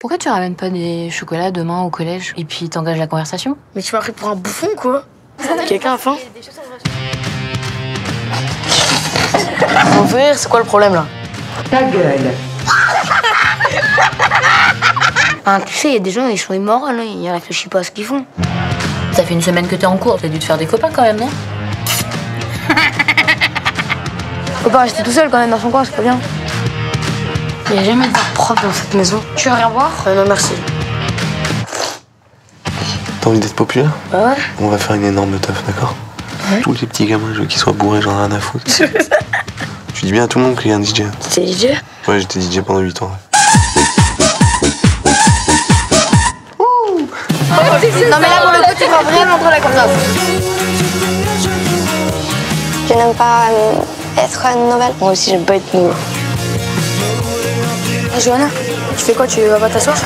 Pourquoi tu ramènes pas des chocolats demain au collège et puis t'engages la conversation? Mais tu m'as pris pour un bouffon, quoi. Quelqu'un a faim? Faut rire, c'est quoi le problème, là? Ta gueule. Tu sais, il y a des gens, ils sont immoraux, hein, ils réfléchissent pas à ce qu'ils font. Ça fait une semaine que t'es en cours, t'as dû te faire des copains quand même, non? Faut pas rester tout seul quand même dans son coin, c'est pas bien. Il y a jamais de prof dans cette maison. Tu veux rien voir? Non, merci. T'as envie d'être populaire? Bah ouais. On va faire une énorme teuf, d'accord? Ouais. Tous les petits gamins, je veux qu'ils soient bourrés, j'en ai rien à foutre. Tu dis bien à tout le monde qu'il y a un DJ. C'est DJ? Ouais, j'étais DJ pendant 8 ans. Non mais là pour le coup tu vas vraiment trop la confiance. Je n'aime pas être nouvelle. Moi aussi j'aime pas être nouveau. Johanna, tu fais quoi? Tu vas pas t'asseoir?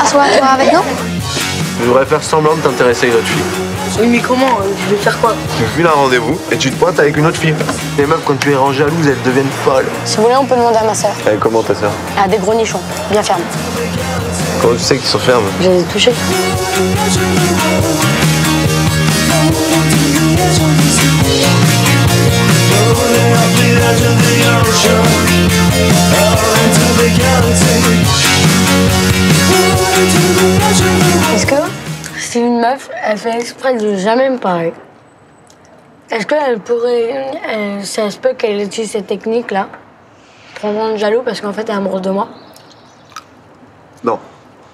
Assois-toi avec nous. Je voudrais faire semblant de t'intéresser à une autre fille. Oui mais comment? Tu veux faire quoi? Tu me files un rendez-vous et tu te pointes avec une autre fille. Les meufs, quand tu les rends jalouses, elles deviennent folles. Si vous voulez, on peut demander à ma sœur. Eh, comment ta sœur? Elle a des gros nichons, bien fermes. Comment tu sais qu'ils sont fermes? Je les ai touchés. Est-ce que Si une meuf, elle fait exprès de jamais me parler, est-ce qu'elle pourrait... ça se peut qu'elle utilise cette technique-là pour me rendre jaloux parce qu'en fait elle est amoureuse de moi? Non.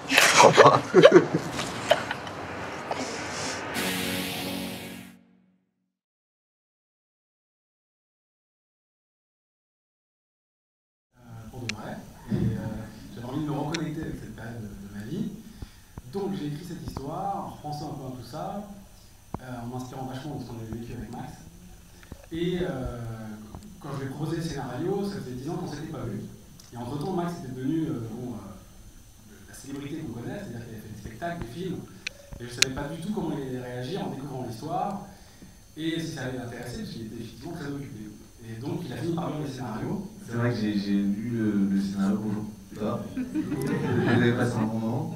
Je crois pas. Pour de vrai. Et j'avais envie de me reconnecter avec cette période de ma vie. Donc j'ai écrit cette histoire en repensant un peu à tout ça, en m'inspirant vachement de ce qu'on avait vécu avec Max. Et quand je lui ai proposé le scénario, ça faisait 10 ans qu'on ne s'était pas vu. Et entre-temps, Max était devenu la célébrité qu'on connaît, c'est-à-dire qu'il avait fait des spectacles, des films. Et je ne savais pas du tout comment il allait réagir en découvrant l'histoire et si ça allait l'intéresser, parce qu'il était effectivement très occupé. Et donc il a fini par lire les scénarios. C'est vrai que j'ai lu le scénario. Bonjour. Ça vous avez passé un bon moment?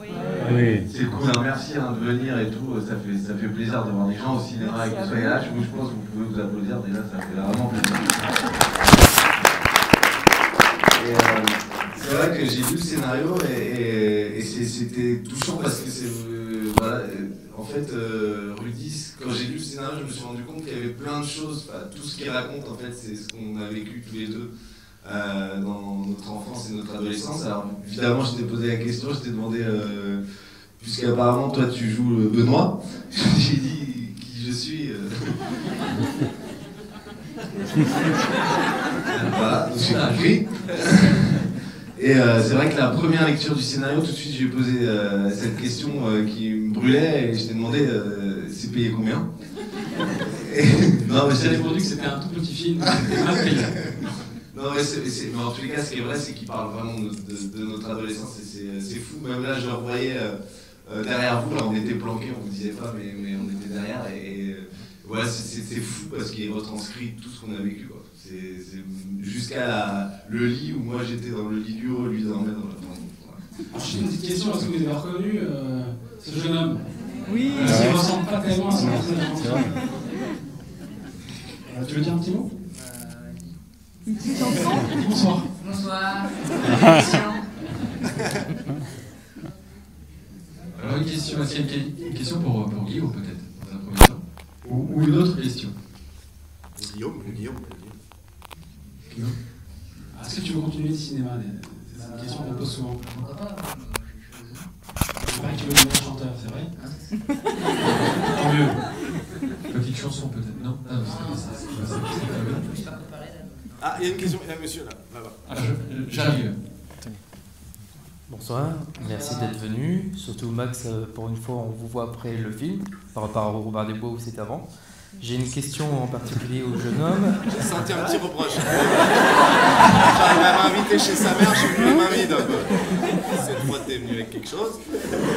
Oui. C'est cool, hein, merci de venir et tout. Ça fait plaisir de voir des gens au cinéma et que vous soyez là. Je pense que vous pouvez vous applaudir déjà, ça fait vraiment plaisir. Et c'est vrai que j'ai lu le scénario et c'était touchant parce que c'est. Voilà, en fait, Rudy, quand j'ai lu le scénario, je me suis rendu compte qu'il y avait plein de choses. Tout ce qu'il raconte, en fait, c'est ce qu'on a vécu tous les deux. Dans notre enfance et notre adolescence. Alors évidemment, je t'ai posé la question, je t'ai demandé, puisqu'apparemment toi tu joues Benoît, j'ai dit qui je suis. Voilà, donc j'ai compris. Et c'est vrai que la première lecture du scénario, tout de suite j'ai posé cette question qui me brûlait et je t'ai demandé c'est payé combien. Non, mais j'ai répondu que c'était un tout petit film, c'était mal payé. Non, mais en tous les cas, ce qui est vrai, c'est qu'il parle vraiment de notre adolescence et c'est fou. Même là, je le revoyais derrière vous, là, on était planqués, on vous disait pas, mais on était derrière. Et voilà, c'est fou parce qu'il retranscrit tout ce qu'on a vécu, quoi. C'est jusqu'à le lit où moi j'étais dans le lit du haut, lui dormait dans la chambre. Alors, j'ai une petite question, est-ce que vous avez reconnu ce jeune homme? Oui. Parce qu'il ne ressemble pas tellement à son personnage. Tu veux dire un petit mot? Bonsoir. Bonsoir. Alors une question, est-ce qu'il y a une question pour Guillaume peut-être, dans un premier temps, ou une autre question? Guillaume. Est-ce que tu veux continuer le cinéma? C'est une question qu'on pose souvent. Pourquoi pas? C'est vrai que tu veux devenir chanteur, c'est vrai? Tant mieux. Petite chanson peut-être, non? Ah, c'est Ah, il y a une question, monsieur là. J'arrive. Bonsoir, merci d'être venu. Surtout Max, pour une fois, on vous voit après le film, par rapport au Robin des Bois où c'était avant. J'ai une question en particulier au jeune homme. J'ai senti un petit reproche. J'arrive à m'inviter chez sa mère, je suis venu les mains vides. Cette fois, t'es venu avec quelque chose.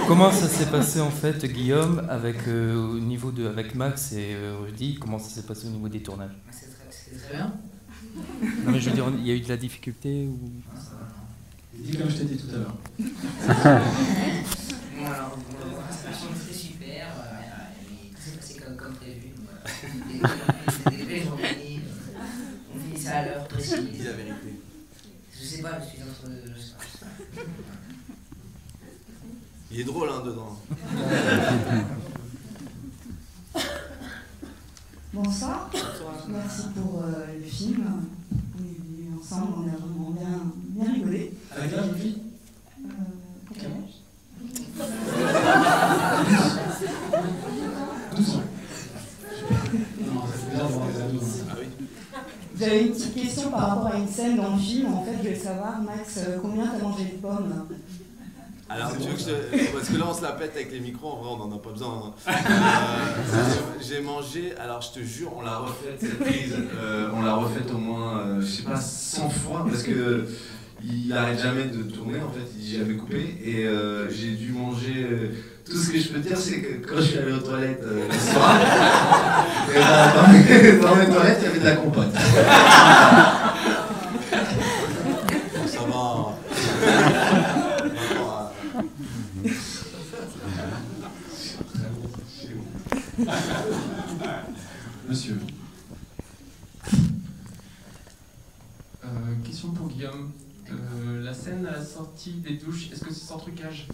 Comment ça s'est passé en fait, Guillaume, avec, au niveau avec Max et Rudy? Comment ça s'est passé au niveau des tournages? C'était très bien. Non mais je veux dire, il y a eu de la difficulté ou... Dis comme je t'ai dit tout à l'heure. Bon, alors, c'était super, tout s'est passé comme prévu. C'était des belles journées, on finissait à l'heure précise. Dis la vérité. Je sais pas, je suis entre. Je sais pas. Il est drôle, hein, dedans. Bonsoir. Merci pour le film. On est venus ensemble, on a vraiment bien rigolé. Avec la jeune fille Quel âge 12 ans. Non, ça fait bizarre de voir les ados. Ah oui. J'avais une petite question par rapport à une scène dans le film. En fait, je voulais savoir, Max, combien t'as mangé de pommes? Alors, tu veux que je te... Parce que là, on se la pète avec les micros, en vrai, on n'en a pas besoin. Hein. J'ai mangé, alors je te jure, on l'a refaite cette prise, on l'a refaite au moins, je sais pas, 100 fois, parce que il arrête jamais de tourner, en fait, il dit jamais couper, et j'ai dû manger... tout ce que je peux dire, c'est que quand je suis allé aux toilettes le soir, dans les toilettes, il y avait de la compote. Ça va. Monsieur. Question pour Guillaume. La scène à la sortie des douches, est-ce que c'est sans trucage?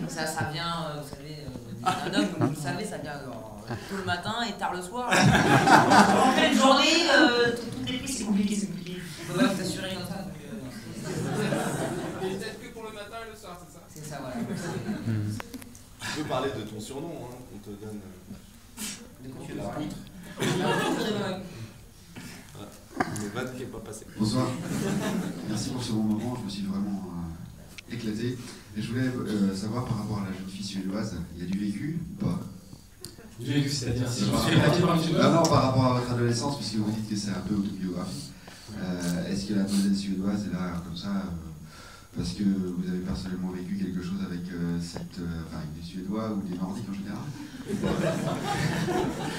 Ça vient, vous savez, un homme, comme vous le savez, ça vient tôt le matin et tard le soir. En pleine journée, tout est pris, c'est compliqué. On peut pas vous assurer comme ça. Et peut-être que pour le matin et le soir, c'est ça? C'est ça, voilà. Tu peux parler de ton surnom, hein, qu'on te donne. De quoi tu la veux parler? poutre. Le van qui n'est pas passé. Bonsoir. Merci pour ce bon moment, je me suis vraiment éclaté. Et je voulais savoir par rapport à la jeune fille suédoise, il y a du vécu ou pas? Du vécu, c'est-à-dire si par non, par rapport à votre adolescence, puisque vous dites que c'est un peu autobiographique. Est-ce que la modèle suédoise est là comme ça parce que vous avez personnellement vécu quelque chose avec avec des Suédois ou des Nordiques en général?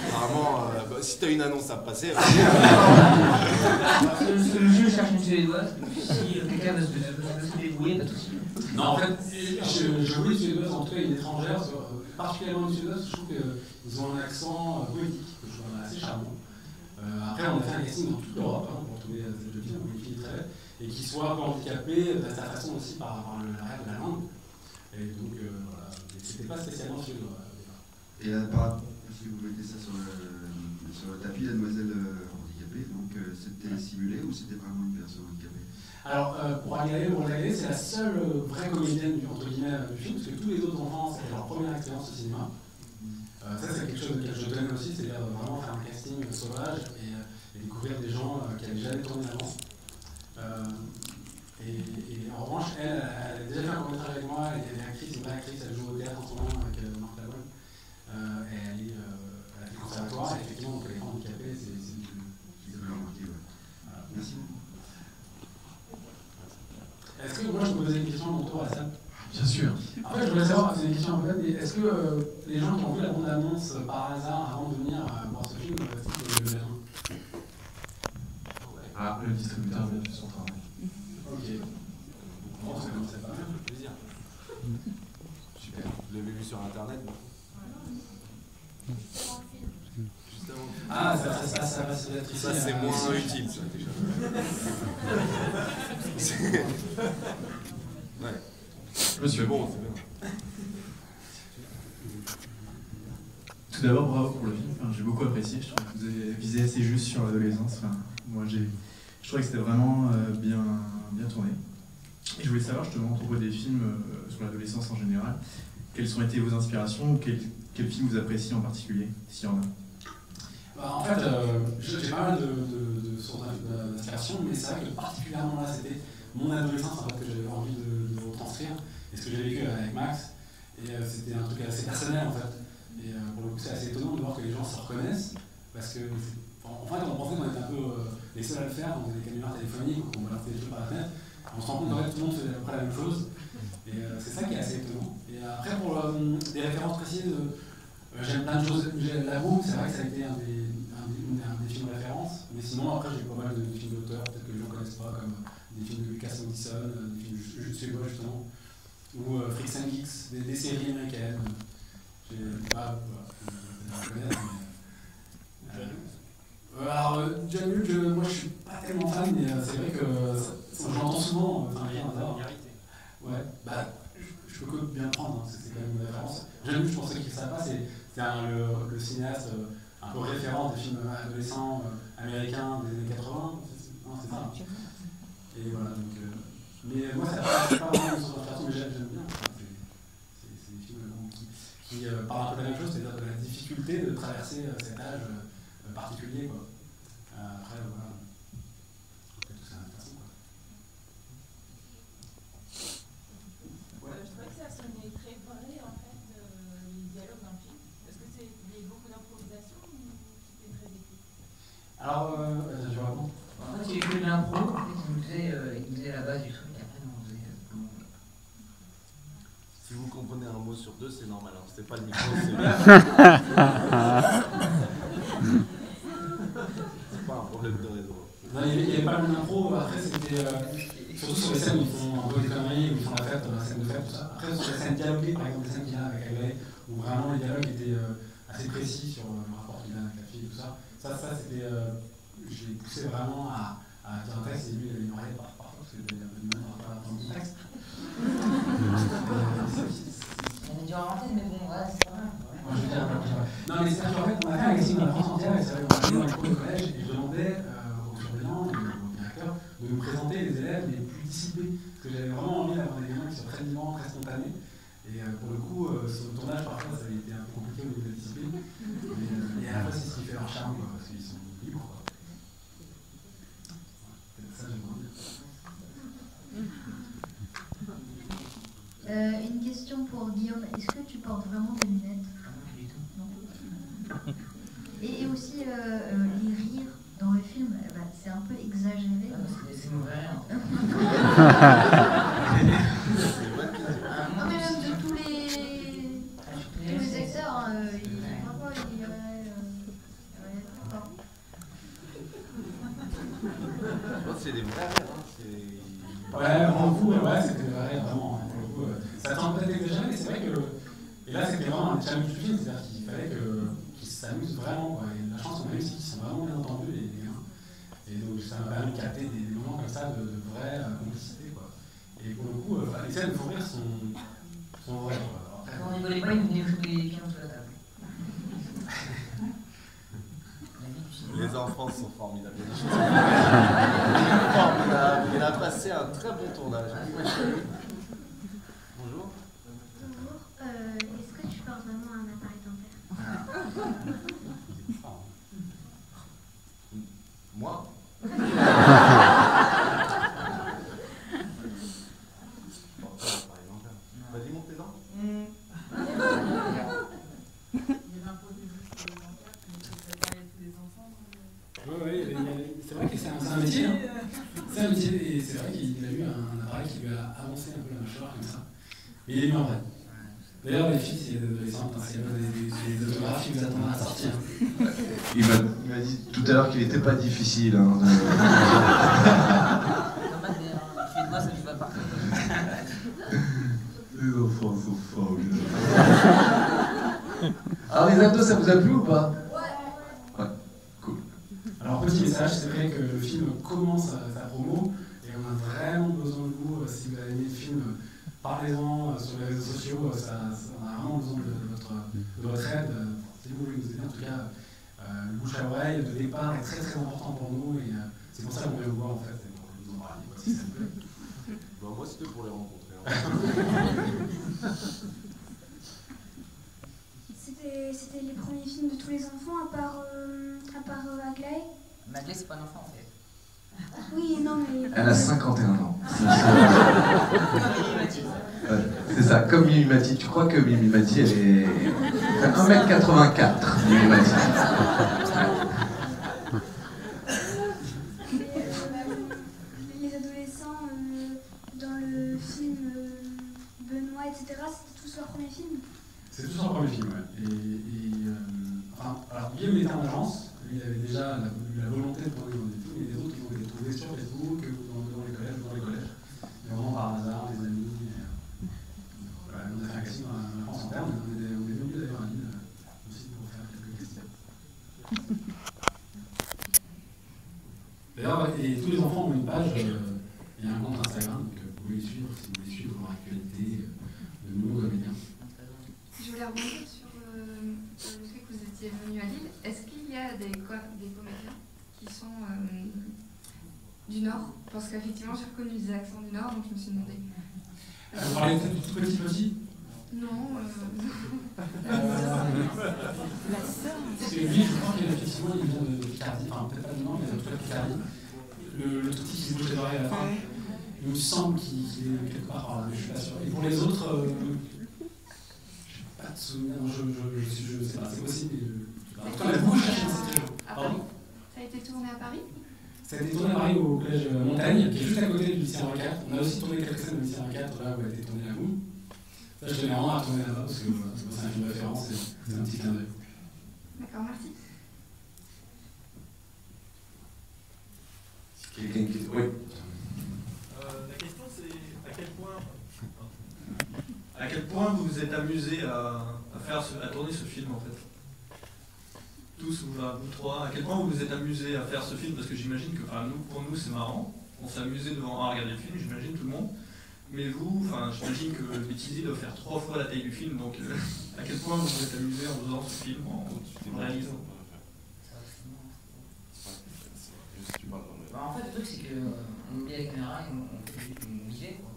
Apparemment, si t'as une annonce à passer. Le juge cherche une Suédoise, si quelqu'un veut se débrouiller, pas de soucis. Non, en fait, je voulais une Suédoise, en tout cas une étrangère, particulièrement une Suédoise, je trouve qu'ils ont un accent poétique, que je trouve assez charmant. Après, on a fait un casting dans toute l'Europe pour trouver cette jeune fille, une fille très belle, et qui soit un peu handicapée de sa façon aussi par rapport à l'arrière de la langue. Et donc, voilà, c'était pas spécialement suédois. Et là, si vous mettez ça sur le tapis, la demoiselle handicapée, donc c'était simulé ou c'était vraiment une personne handicapée? Alors, pour Agalé, c'est la seule vraie comédienne entre guillemets du film, parce que tous les autres enfants, c'était leur première expérience au cinéma. Ça, c'est quelque chose auquel je tenais aussi, c'est-à-dire vraiment faire un casting sauvage et découvrir des gens qui n'avaient jamais tourné avant. Et en revanche, elle a déjà fait un court-métrage avec moi, elle est actrice, une vraie actrice, elle joue au théâtre en ce moment avec Marc Lavoine. Et elle a fait le conservatoire, et effectivement, donc elle est handicapée, c'est Vous avez remarqué, ouais. Voilà. Merci beaucoup. Est-ce que moi je peux poser une question à mon tour à la salle? Bien sûr. Après, je voulais savoir, c'est une question un peu, est-ce que les gens qui ont vu la bande-annonce par hasard avant de venir voir ce film, c'est le verre? Ah, le distributeur vient de son travail. Ok. Bon, c'est pas mal, plaisir. Super. Je l'avais vu sur internet. Juste avant. Ah, ça va se être ici. Ça, c'est moins utile, ça, déjà. Ouais. Monsieur. Bon, c'est bien. Tout d'abord, bravo pour le film. Enfin, j'ai beaucoup apprécié. Je trouve que vous avez visé assez juste sur l'adolescence. Enfin, moi, je trouvais que c'était vraiment bien tourné. Et je voulais savoir, justement, à propos des films sur l'adolescence en général, quelles ont été vos inspirations ou quel film vous appréciez en particulier, s'il y en a? En fait, j'ai pas mal de sources d'inspiration, mais c'est vrai que particulièrement là, c'était mon adolescence en fait, que j'avais envie de vous transcrire, et ce que j'ai vécu avec Max, et c'était un truc assez personnel en fait. Et pour le coup, c'est assez étonnant de voir que les gens se reconnaissent, parce que en fait, on pensait qu'on était un peu les seuls à le faire, on faisait des caméras téléphoniques, ou qu'on balançait des trucs par la fenêtre. On se rend compte qu'en fait, tout le monde faisait à peu près la même chose, et c'est ça qui est assez étonnant. Et après, pour des références précises, j'aime plein de choses. La roue, c'est vrai que ça a été un des films références. Mais sinon, après, j'ai pas mal de films d'auteurs, peut-être que les gens ne connaissent pas, comme des films de Lucas Madison, des films suédois justement, ou Freaks and Geeks, des séries américaines. Voilà, je connais, alors, John Hughes, moi je suis pas tellement fan, mais c'est vrai que j'entends souvent, rien à voir. Ouais, bah, je peux que bien le prendre, parce que c'est quand même une référence. John Hughes, pour ceux qui ne savent pas, c'est le cinéaste un peu référent des films adolescents américains des années 80. Non, c'est ça. Et voilà, donc. Mais moi, c'est pas vraiment une sorte d'inspiration, mais j'aime bien. C'est des films qui parlent un peu de la même chose, c'est-à-dire de la difficulté de traverser cet âge particulier, quoi. Après, voilà. Peut-être que c'est intéressant, quoi. Ouais. Je trouvais que ça sonnait très vrai, en fait, les dialogues dans le film. Est-ce que il y a eu beaucoup d'improvisation ou c'était très écrit? Alors, je réponds. En fait, il y a eu que de l'impro, en fait, il faisait la base du truc, et après, on faisait comment. Si vous comprenez un mot sur deux, c'est normal. Alors, c'est pas le micro, c'est pas un problème de réseau. Non, il n'y avait pas mal d'impro. Après, c'était surtout sur les scènes où ils font un peu des conneries, où ils font la fête, la scène de fête, tout ça. Après, sur les scènes dialoguées, par exemple, des scènes qu'il y a avec Aglaé, où vraiment les dialogues étaient assez précis sur le rapport qu'il a avec la fille et tout ça. Ça c'était. Je l'ai poussé vraiment à dire un texte et lui, il avait une oreille parfois, parce qu'il avait un peu de mal à entendre le texte. On est dur à rentrer, mais bon, voilà, c'est pas grave. Non, mais c'est-à-dire qu'en fait, on a fait un casting dans la France entière, et c'est vrai qu'on a fait dans les cours de collège, et je demandais aux surveillants et aux directeurs de nous présenter les élèves les plus dissipés, parce que j'avais vraiment envie d'avoir des gamins qui soient très vivants, très spontanés. Et pour le coup, sur le tournage, parfois, ça avait été un peu compliqué au niveau de la discipline. Et à la fois, c'est ce qui fait leur charme, quoi, parce qu'ils sont libres, quoi. Ça, j'aime bien. Une question pour Guillaume. Est-ce que tu portes vraiment des lunettes? Non. Et aussi, les rires dans le film, c'est un peu exagéré. C'est mauvais. Non, mais même de tous les acteurs, parfois il y aurait pas. Je pense que c'est des vrais rires. Ouais, pour le coup, ouais, c'était vrai, vraiment. Pour le coup, ça semble peut-être exagéré, mais c'est vrai que. Et là, c'était vraiment un challenge du film, c'est-à-dire qu'il fallait qu'ils s'amusent vraiment, quoi. Et la chance qu'on a eue, c'est qu'ils sont vraiment bien entendus, les gars. Et donc, ça m'a permis de capter des moments comme ça de vraie complicité, quoi. Et pour le coup, les scènes de fou rire sont vraies, quoi. Après, quand on rigolait pas, il venait jouer les pianos sur la table. Les enfants sont formidables. Formidable. Il a passé un très bon tournage. Bonjour. Bonjour. Est-ce que tu portes vraiment un appareil dentaire? Moi? Vas-y, monte tes dents. Oui, c'est vrai que c'est un métier. Hein. C'est un métier, et c'est vrai qu'il a eu un appareil qui lui a avancé un peu la mâchoire comme ça. Mais il est mis en vrai. D'ailleurs, les filles, c'est des adolescentes, s'il y a des autographes qui vous attendent à sortir. Il m'a dit tout à l'heure qu'il n'était pas difficile. Hein, Moi, ça ne va pas. Les enfants sont formidables. Alors, les abdos, ça vous a plu ou pas? Ouais. Cool. Alors, petit message, c'est vrai que le film commence sa promo et on a vraiment besoin de vous. Si vous avez aimé le film, parlez-en sur les réseaux sociaux. On a vraiment besoin de votre aide. Si vous voulez nous aider, en tout cas, le bouche à oreille, le départ est très très important pour nous et c'est pour ça qu'on vient vous voir en fait. C'est pour vous en parler, si ça vous plaît. Bon, moi, c'était pour les rencontrer. Hein. C'était les premiers films de tous les enfants, à part Aglaé. Aglaé, c'est pas un enfant en fait. Oui, non, mais. Elle a 51 ans. C'est ça, comme Mimi Mati. Tu crois que Mimi Mati, elle est 1m84, Mimi Mati. Les adolescents, dans le film Benoît, etc., c'était tous leurs premiers films. C'est tous leur premier film, ouais. Enfin, alors Guillaume était en agence, lui, il avait déjà la volonté de tourner dans des films, et les autres, ils ont été trouvés sur Facebook, dans les collèges. Et vraiment par hasard, des amis. Voilà, on a fait un casting dans la France en terme, on est venu d'ailleurs à Lille aussi pour faire quelques questions. D'ailleurs, et tous les enfants ont une page, il y a un compte Instagram, donc vous pouvez les suivre si vous voulez suivre leur actualité de nouveaux comédiens. Je voulais rebondir sur le fait que vous étiez venu à Lille. Est-ce qu'il y a des comédiens qui sont du Nord? Parce qu'effectivement, j'ai reconnu des accents du Nord, donc je me suis demandé. Vous parlez peut-être du tout petit? Non. La sœur. Parce que lui, je crois qu'effectivement, il vient de Picardie. Enfin, peut-être pas du Nord, mais en tout cas de Picardie. Le tout petit qui se bouge les oreilles à la fin. Il me semble qu'il est quelque part par là, mais je suis pas sûr. Et pour les autres, je n'ai pas de souvenir. Je sais pas, c'est possible. En tout cas, on a beaucoup cherché dans cette région. Pardon? Ça a été tourné à Paris? Ça a été tourné à Paris au collège Montagne, qui est juste à côté du lycée Henri IV. On a aussi tourné quelques scènes au lycée Henri IV, là où a été tourné la boue. Ça, je tenais vraiment à tourner là-bas, parce que voilà, c'est un film de référence, c'est un petit clin d'œil. D'accord, merci. Quelqu'un qui... Oui. La question c'est à quel point vous vous êtes amusé à tourner ce film en fait. Tous vous trois, à quel point vous vous êtes amusé à faire ce film, parce que j'imagine que pour nous c'est marrant, on s'est amusé à regarder le film, j'imagine tout le monde. Mais vous, j'imagine que Betty doit faire 3 fois la taille du film, donc à quel point vous vous êtes amusé en faisant ce film, en réalisant? En fait, le truc, c'est qu'on oublie la caméra et on fait juste une idée, quoi.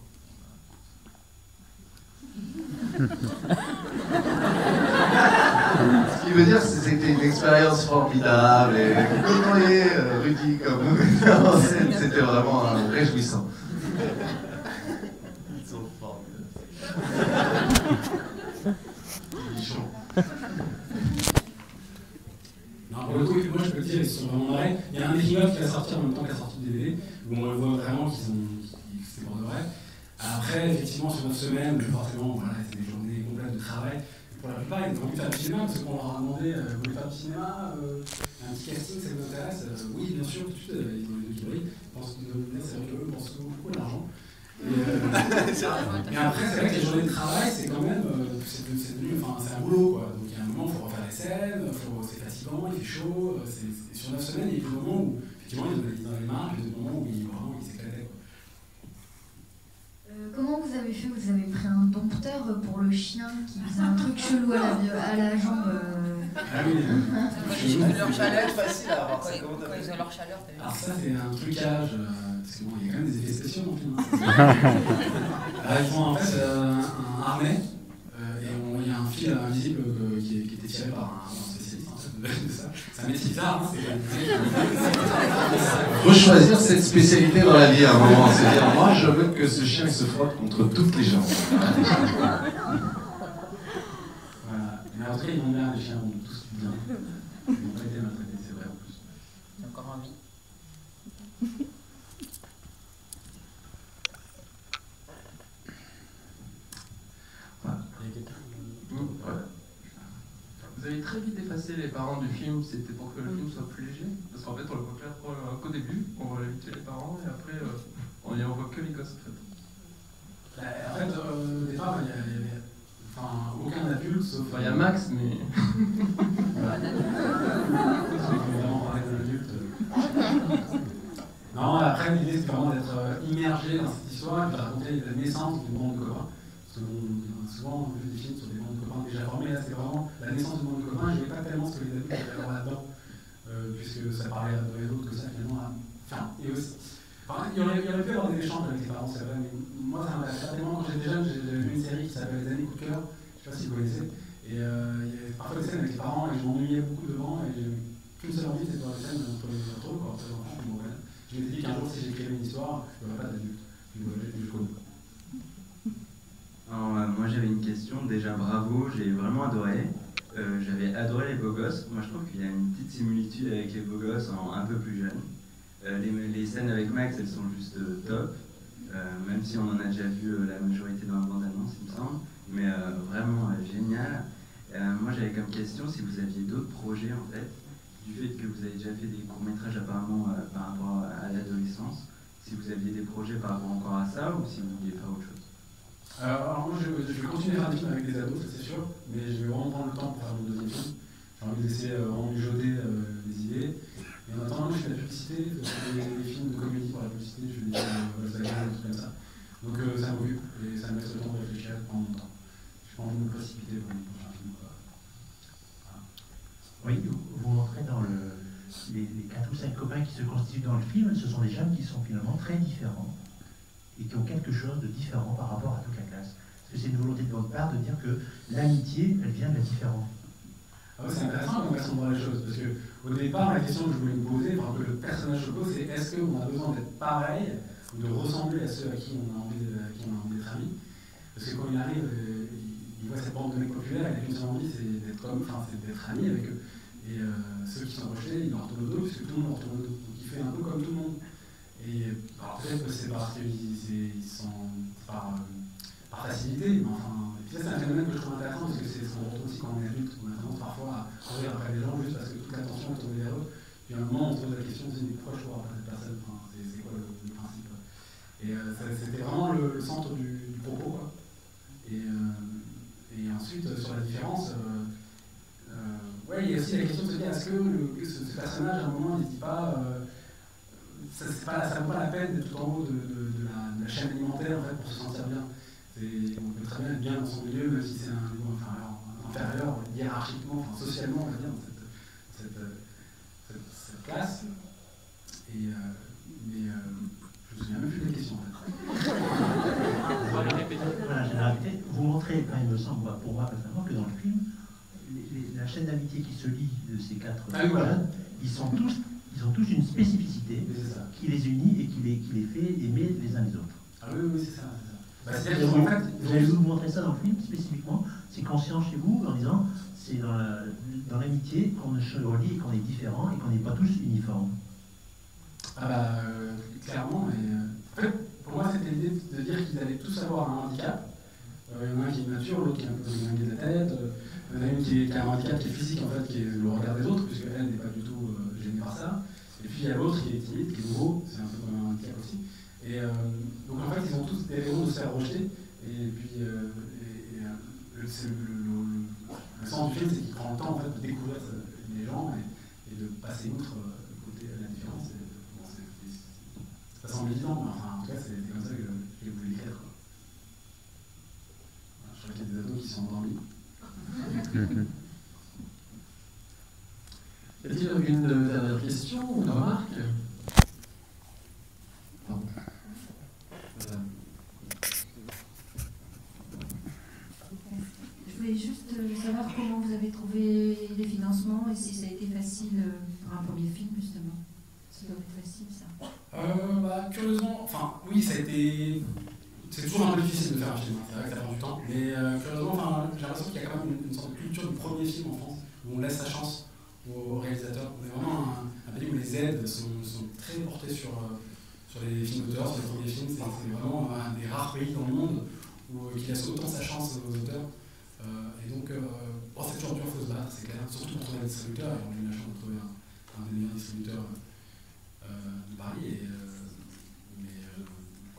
Ce qui veut dire que c'était une expérience formidable et côtoyer Rudy comme metteur en scène, c'était vraiment réjouissant. Ils sont formidables. Non, pour le coup, moi je peux te dire, ils sont vraiment vrais. Il y a un making-of qui va sortir en même temps qu'à la sortie du DVD, où on le voit vraiment que c'est pour de vrai. Après, effectivement, sur 9 semaines, forcément, voilà, c'est des journées complètes de travail. Pour la plupart, ils ont envie de faire du cinéma, parce qu'on leur a demandé, vous voulez faire du cinéma, un petit casting, ça vous intéresse? Oui, bien sûr, tout de suite, ils ont les deux qui brillent. Je pense que c'est vrai qu'eux pensent beaucoup à l'argent. Mais après, c'est vrai que les journées de travail, c'est quand même, c'est un boulot, quoi. Donc il y a un moment, il faut refaire les scènes, c'est fatigant, il fait chaud. Sur 9 semaines, il y a des moments où, effectivement, ils ont les marques, il y a des moments où ils s'éclataient. Comment vous avez fait? Vous avez pris un dompteur pour le chien qui faisait un truc chelou à la jambe. Ah oui, ils ont leur chaleur, facile à avoir. Quand ils ont leur chaleur, t'as vu. Alors ça, c'est un trucage, parce que bon, il y a quand même des effets spéciaux dans le film. Ils font en fait un harnais, et il y a un fil invisible qui était tiré par un spécialiste en fait, de ça. C'est un métier bizarre, hein, Faut choisir cette spécialité dans la vie à un moment, c'est dire moi je veux que ce chien se frotte contre toutes les jambes. Voilà. Mais en tout cas, ils vont bien, les chiens vont tous bien. Ils vont pas été maltraités, c'est vrai en plus. C'est encore un vie. Vous avez très vite effacé les parents du film, c'était pour que le film soit plus léger? Parce qu'en fait, on le voit qu'au début, on voit habituer les parents, et après, on y voit que les gosses en fait. En fait, au départ, il y avait aucun adulte sauf. Il y a Max, mais. On peut vraiment parler de l'adulte. Non, après, l'idée c'est vraiment d'être immergé dans cette histoire et de raconter la naissance d'une bande de copains. Parce que on a souvent vu des films sur des bandes de copains déjà formés, là c'est vraiment la naissance d'une bande de copains. Je ne voyais pas tellement ce que les adultes allaient avoir là-dedans, puisque ça parlait de rien d'autre que ça finalement. Et aussi. Il y aurait pu y avoir des échanges avec les parents, c'est vrai, mais moi ça m'intéresse tellement. Quand j'étais jeune, j'avais vu une série qui s'appelle Les années coup de cœur, je ne sais pas si vous connaissez, et il y avait parfois des scènes avec les parents et je m'ennuyais beaucoup devant et j'avais qu'une seule envie, c'était de voir les scènes entre les autres, quoi, entre les enfants et moi. Je m'étais dit qu'un jour, si j'écrivais une histoire, je n'aurais pas d'adulte. Je connais. Alors, moi j'avais une question, déjà bravo, j'ai vraiment adoré. J'avais adoré les beaux gosses. Moi je trouve qu'il y a une petite similitude avec les beaux gosses un peu plus jeunes. Les scènes avec Max, elles sont juste top, même si on en a déjà vu la majorité dans la bande-annonce, il me semble, mais vraiment génial. Moi j'avais comme question si vous aviez d'autres projets en fait, du fait que vous avez déjà fait des courts-métrages apparemment par rapport à l'adolescence, si vous aviez des projets par rapport encore à ça ou si vous vouliez faire autre chose. Alors moi je vais continuer à faire des films avec des ados, ça c'est sûr, mais je vais vraiment prendre le temps pour faire mon deuxième film. J'ai envie d'essayer vraiment mijoter les idées. Et en attendant, je fais de la publicité, je fais des films de comédie pour la publicité, je fais des films de Volkswagen, des trucs comme ça. Donc ça m'occupe et ça me laisse le temps de réfléchir pendant longtemps. Je n'ai pas envie de me précipiter pour mon prochain film. Voilà. Oui, vous montrez dans les 4 ou 5 copains qui se constituent dans le film, ce sont des jeunes qui sont finalement très différents et qui ont quelque chose de différent par rapport à toute la classe. Est-ce que c'est une volonté de votre part de dire que l'amitié, elle vient de la différence? Ah ouais, c'est intéressant comme façon de voir les choses, parce qu'au départ, la question que je voulais me poser, enfin, que le personnage se pose, c'est est-ce qu'on a besoin d'être pareil ou de ressembler à ceux à qui on a envie d'être amis? Parce que quand il arrive, il voit cette bande de mecs populaires, il a qu'une seule envie, c'est d'être ami avec eux. Et ceux qui sont rejetés, ils leur retournent le dos, puisque tout le monde leur retourne le dos. Donc il fait un peu comme tout le monde. Et alors peut-être que c'est parce qu'ils sont par facilité, mais enfin. Et puis ça, c'est un phénomène que je trouve intéressant, parce que c'est ce qu'on retrouve aussi quand on est adulte. On a tendance parfois à courir après les gens juste parce que toute l'attention est tournée vers eux. Puis à un moment, on se pose la question, on se dit pourquoi je cours après cette personne, enfin, c'est quoi le principe? Et c'était vraiment le centre du propos, quoi. Et ensuite, sur la différence, ouais, il y a aussi la question de se dire est-ce que ce personnage, à un moment, il ne dit pas ça ne vaut pas la peine d'être tout en haut de la chaîne alimentaire en fait, pour se sentir bien. On peut très bien être bien dans son milieu, même si c'est un niveau inférieur hiérarchiquement, enfin, socialement, on va dire, dans cette classe. Mais je me souviens même plus des questions en fait. Voilà, vous montrez, il me semble, pour moi personnellement, que dans le film, la chaîne d'amitié qui se lie de ces 4 jeunes, ils ont tous une spécificité qui les unit et qui les fait aimer les uns les autres. Ah oui, c'est ça. Vous allez vous montrer ça dans le film spécifiquement, c'est conscient chez vous en disant c'est dans l'amitié qu'on se relie et qu'on est différent et qu'on n'est pas tous uniformes. Ah bah clairement, mais en fait pour moi c'était l'idée de dire qu'ils allaient tous avoir un handicap. Il y en a un qui est de nature, l'autre qui est un peu déglingué de la tête, il y en a une qui a un handicap qui est physique en fait, qui est le regard des autres, puisqu'elle n'est pas du tout gênée par ça. Et puis il y a l'autre qui est timide, qui est nouveau, c'est un peu comme un handicap aussi. Et donc en fait ils ont tous des raisons de se faire rejeter. Et puis le sens du film c'est qu'il prend le temps en fait, de découvrir les gens et de passer outre le côté la différence. Ça semble évident, mais enfin en tout cas c'est comme ça que j'ai voulu l'écrire. Voilà, je crois qu'il y a des ados qui sont endormis. Y a-t-il une dernière question ou une remarque? Pardon. Madame. Je voulais juste savoir comment vous avez trouvé les financements et si ça a été facile pour un premier film, justement. Ça doit être facile, ça. Curieusement, enfin, oui, ça a été. C'est toujours un peu difficile de faire un film, hein. C'est vrai que ça prend du temps. Mais curieusement, j'ai l'impression qu'il y a quand même une sorte de culture du premier film en France, où on laisse sa chance aux réalisateurs. On est vraiment un pays où les aides sont très portées sur les films d'auteurs, sur les premiers films. C'est vraiment un des rares pays dans le monde qui laisse autant sa chance aux auteurs. Et donc, c'est toujours dur, il faut se battre, c'est clair, surtout pour trouver un distributeur. Et on a eu la chance de trouver un des meilleurs distributeurs de Paris.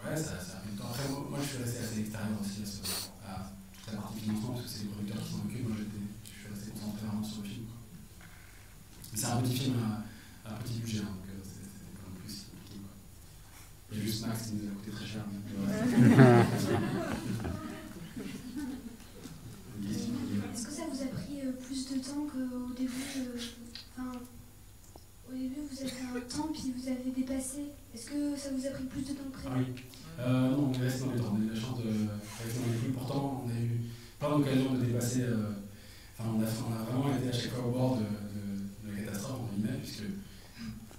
Ouais, ça a mis le temps. Après, moi, je suis resté assez extérieur aussi à toute la partie financement, parce que c'est les producteurs qui s'en occupent. Moi, je suis resté concentré vraiment sur le film. Mais c'est un petit film à petit budget, donc c'était pas non plus si compliqué. Il y a juste Max qui nous a coûté très cher. Est-ce que ça vous a pris plus de temps qu'au début au début, vous avez fait un temps, puis vous avez dépassé. Est-ce que ça vous a pris plus de temps que prévu? Non, on est resté dans les temps. On a eu la chance de rester dans les clous. Pourtant, on a eu pas d'occasion de dépasser. On a vraiment été à chaque fois au bord de la catastrophe, entre guillemets, puisque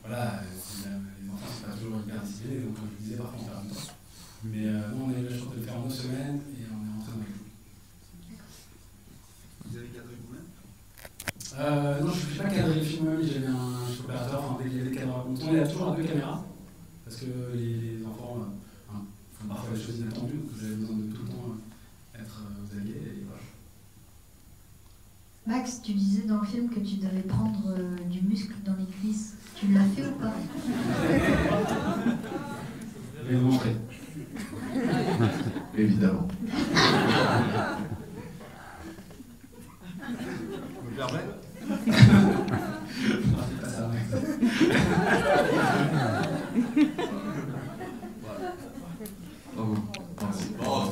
voilà, les enfants, c'est pas toujours hyper disciplinés, donc comme je disais, parfois on perd du temps. Mais nous, on a eu la chance de le faire en 2 semaines et on est rentré dans les clous. Vous avez cadré vous-même? Non, je ne suis pas cadré le film, j'avais un opérateur, enfin, dès qu'il y avait des caméras. On tournait toujours à 2 caméras, parce que les enfants font parfois des choses inattendues, donc j'avais besoin de tout le temps être aux aguets, et voilà. Max, tu disais dans le film que tu devais prendre du muscle Évidemment. Vous me permettez? C'est pas ça. Bravo. Bravo.